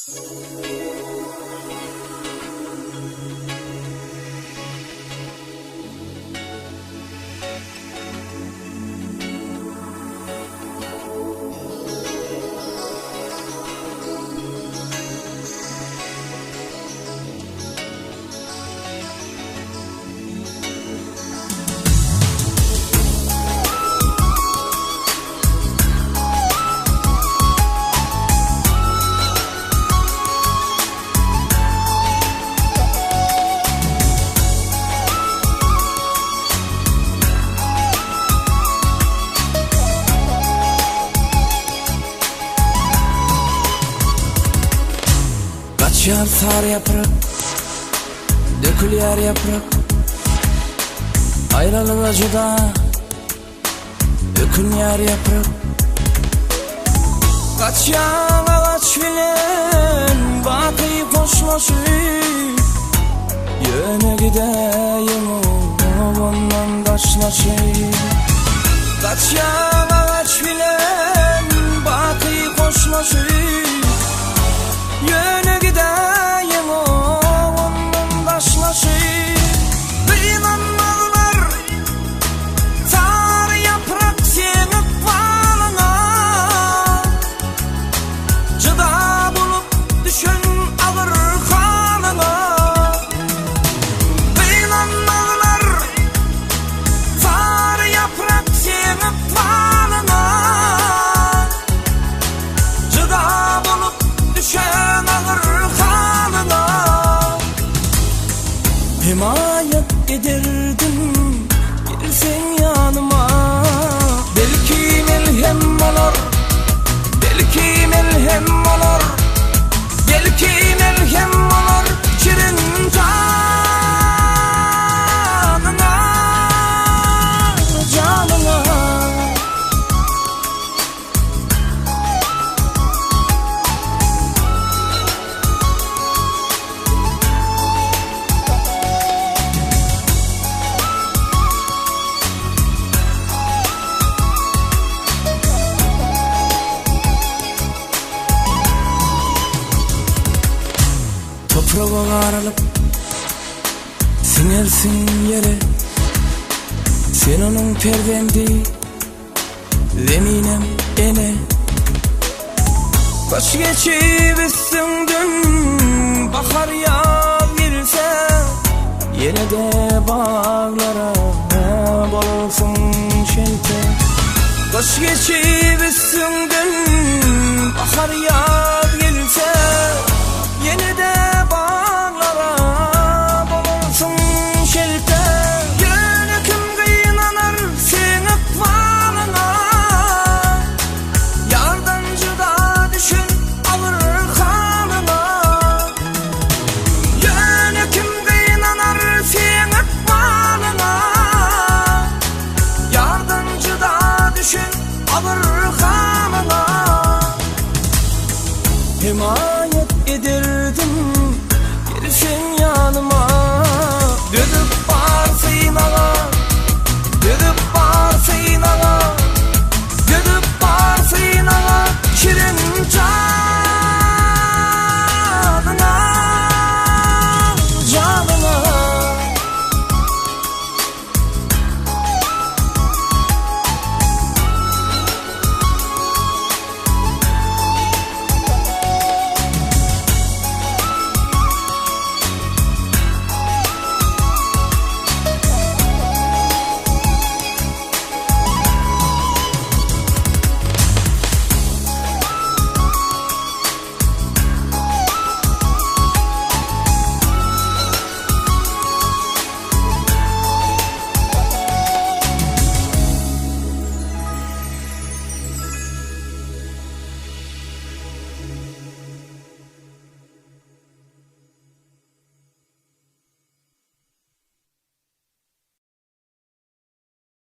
Açar sar yaprak, dökülür yaprak, ayrılık acıda dökülür yaprak. Kaçan ağaç bilen bakıyı koşlaşır, yöne gideyim ondan taşlaşır. Kaçan ağaç bilen bakıyı koşlaşır, yöne gideyim ondan taşlaşır. İnanmalılar sar yaprak senip bağlana, cıda bulup düşün alır kanına. İnanmalılar sar yaprak senip bağlana, cıda bulup düşen himayet ederdim gelsen yanıma. Belki melhem olur, belki melhem olur, belki melhem olur şirin canına, canına. Toprağa ağırlıp sinersin yere, sen onun perdendi zeminem ene. Baş geçip üstünden bahar yağırsa, yine de bağlara bolsun şelpe. Baş geçip üstünden bahar yağırsa,